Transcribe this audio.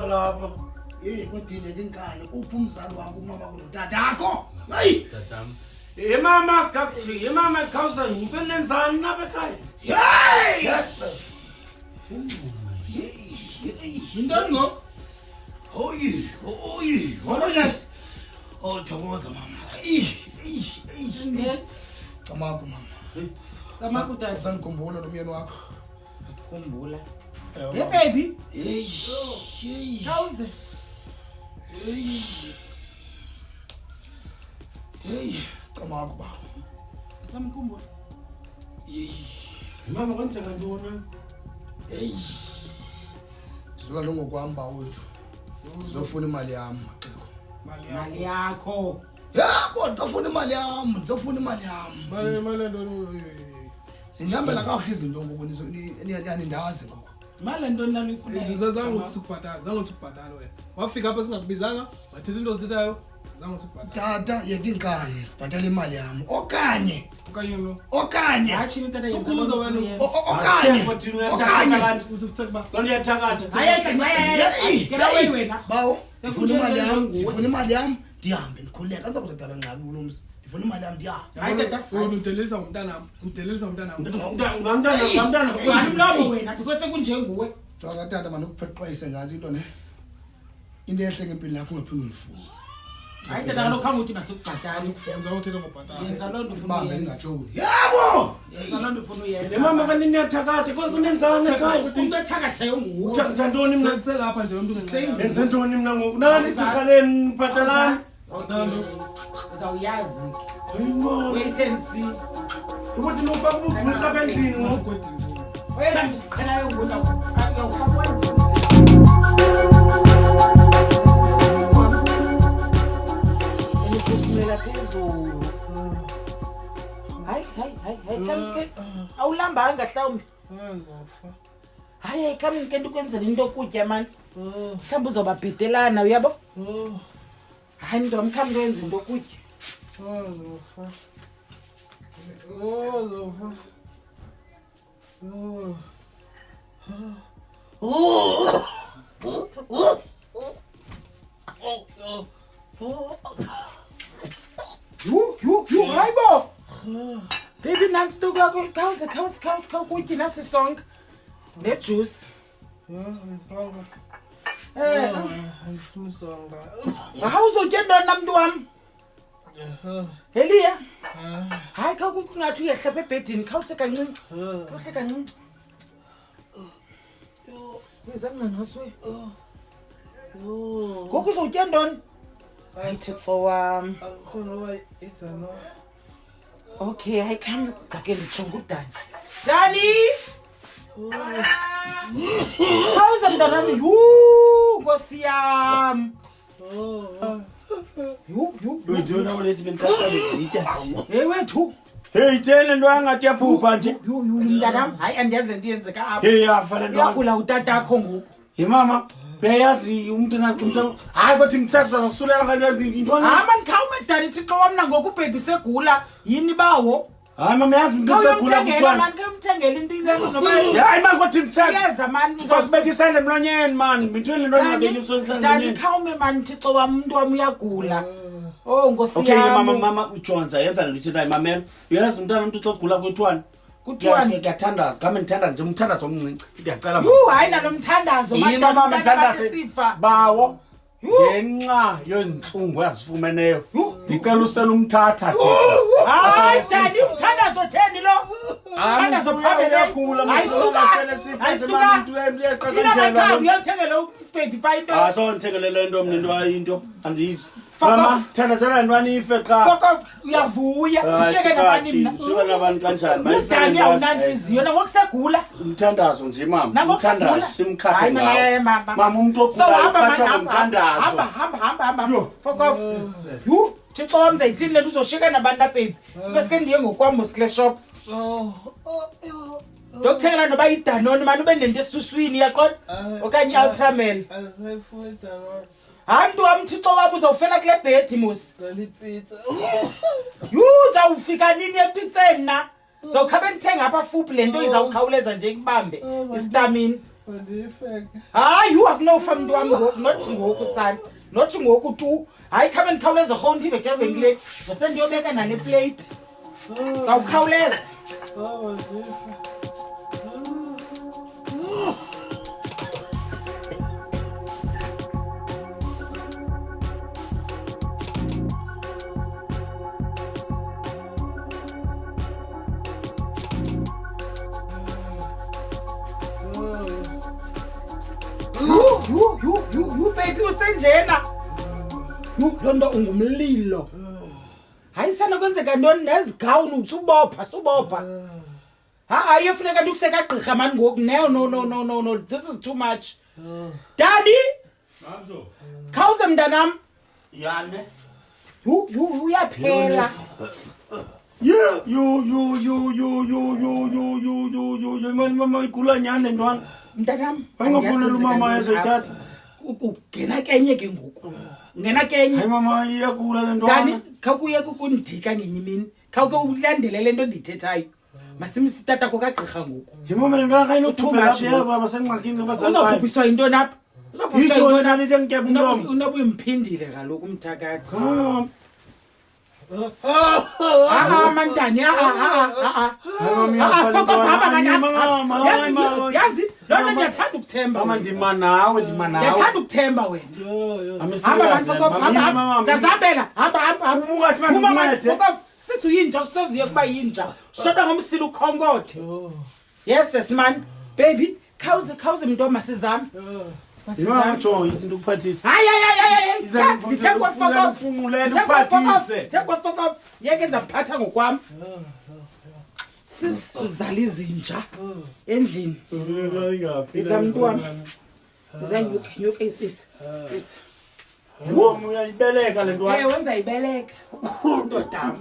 lapha kodile lenkani uphi umzali wakho umama kulodadakho hayi dadam mama khawusa yinkenenzani lapha ekhaya hey yes yintoni ngo oyi walathi thokoza mama camako mama camako dad sanikhumbula nomyeni wakho sikhumbula hey baby hey how's it hey camako ba samkhumbula mama kwenzeka ntoni hey zula lo ngokwamba wethu uzofuna imali yami maxeko mali yakho yabo ndofuna imali yami mali ntoni sinihambela kahle izinto ngokunizo niyani ndazi ngoko mali ntoni nalo ifuna zange ukusubhatala wena wafika apha singakubizanga wathetha into zithayo zange ukusubhatala tata yekinkani sibhatala imali yami okanye athi utata yenza ukuza wena okanye uthusekuba uyathakatha hayi wena bawo ndifuna imali yami ndihambe ndikhuleka anza kuzadala ngqabi kulo mzi ndifuna imali yami ndihambe hayi tata udelisa umntanami ngamntana umlomo wena because kunjenguwe jonga tata manje ukupheqwayise ngathi into ne into ehle ngempilo yakho ungaphinde ulifune hayi tata lokhanga uthi masukubhatala ukufunza uthethe ngobhatala yenza loo nto ufuna bambe uyenza ingatsho yabo yenza loo nto ufuna uyenza mama kanti niyathakatha kunenzani ekhaya umuntu ethakathayo nguwe uthatha ntoni mna selapha nje umntu enze ntoni mna ngoku nani sikhaleni bhatalani uzawuyazi ayimo wait and see ukuthi nofaka ubugqirha apha endlini ngoku wena ndisiqhelayo ngona akuyawufakwa Ela phezulu. Hayi kamke. Awulambanga mhlawumbe. Hayi kamke ndikwenzela into okutya man. Mhlawumbe uzobabhidelana uyabo? Hayi ntombi kamke wenza into okutya. You hayibo. Baby nansi into kwakho khawuse kutya nasi sonke. Ne juice. Awuzotya ntoni namntu wam? Eliya. Hayi kungathi uyehla apha ebhedini khawuse kancinci. Weza ngananswe. Ngoku uzotya ntoni? Hayi Thixo wam. Okay, hayi kham gcake ndijonga uDani. Dani! How's mntanami? Nkosi yam. uyintoni awulethi bensaqale zitya Hey wethu. hey tshele nto angathi yaphupha nje Mntanam, hayi andiyazi lento yenzeka apha. hey yafana nto Uyagula utatakho ngoku. hey mama beyazi umntu hayi bathi ngithatha ngasulela kanjani intoni Man khawume Dani Thixo wam nangoku baby segula yini bawo. hayi mama yazi ngicela Khawumthengela man khawumthengela into ilento noba. hayi manje kwathi ngithatha Yeza man uzosibeka isandla emlonyeni man bintweni lento engabeki usonhlanza Dani emlonyeni khawume man Thixo wam umuntu wami uyagula. Oh Nkosi okay yami. mama uJohnza yenza lento ithinayo mamela uyazi umntana umuntu xa ugula kwethuani Kuthiwani? ngiyathandaza kame ndithanda nje umthandazo omncinci ndiyacela Hayi nalomthandazo mama mthandazo sifa. bawo ngenxa yenhlungu yazifumeneyo ngicela usela umthatha nje Hayi Dani umthandazo theni lo? Umthandazo phambili uyagula ayisuka. Uyothengela ubaby pa into. asonthekelele into mna into ayinto andizwa mama thandazela ntwana ife qha Koko uyavuya usheke nabani mina. suka nabani kanjani Udani awunanhliziyo nangokusegula. umthandazo nje mama Nangokugula. umthandazo simkhaphe Hayi mina mama. mama umuntu ogulayo uqatsha ngomthandazo Hamba. Fuck off. Thixo wam zayithini lento uzosheka nabani na baby. Bese ndiye ngokwami usikle shop. Dokuthengela noba idanone man ube nento esuswini yaqona okanye ultramel. Hantu wamthixo wabo uzofela kule bed musi. Cela ipizza. Uzawufika nini epizzeni na? Uzokhabe nithenga apha fupi lento izawukhawuleza nje ikubambe istamina. Andifeke. Hayi akunofa umuntu wami ngoku nothi ngoku sana. Nothi ngoku tu. Hayi khabe nikhawuleza khona iveke evenkileni. Bese ndiyobeka nale plate. Zawukhawuleza. You baby usenjena. Lonto ungumlilo. Hayi sana kwenzeka ntoni nezigawuni usubopha. Hayi uyofuneka ndikuseka gqirha mani ngoku. No. This is too much. Daddy? Mamzo. Khawuze mntanam. Yane. Uyaphela. Yeah, yo. Mama ikula nyane ntwana. Mntanam. Bangafonela umama ezoyithatha. Ungena kenye ke ngoku. Ngena kenye. Hayi mama iyakula le ntwana. Dani khawuye kukundika ngenye imini. Khawuke ulandele lento ndithethayo. Masimsitata kokagqirha ngoku. Yimama le ntwana kayinothumba Too much lapha baba sengxakini bazali. Uzawubhubhiswa into napha. Yitho wena nithi ngiyaba umlomo. Unabuyimphindile kaloku umthakathi. Mantani yazi lona ndiyathanda ukuthemba Mama ndima nawe ndiyathanda ukuthemba wena zazabela hamba sisuyinja useziye kuba yinja shoda ngomsila ukhonkothe yes man baby khawuze mntoma sizame Mama jo into ukuphathisa. Hayi ndithekwa Ufungulela uphathise. Thekwa fuck off. Yeke nza kuphatha ngokwami. Sizala izinja endlini. Izamntu wami. Izanyuka isisi. Uyayibeleka le ntwana. Wenza ibeleka. Ndodama.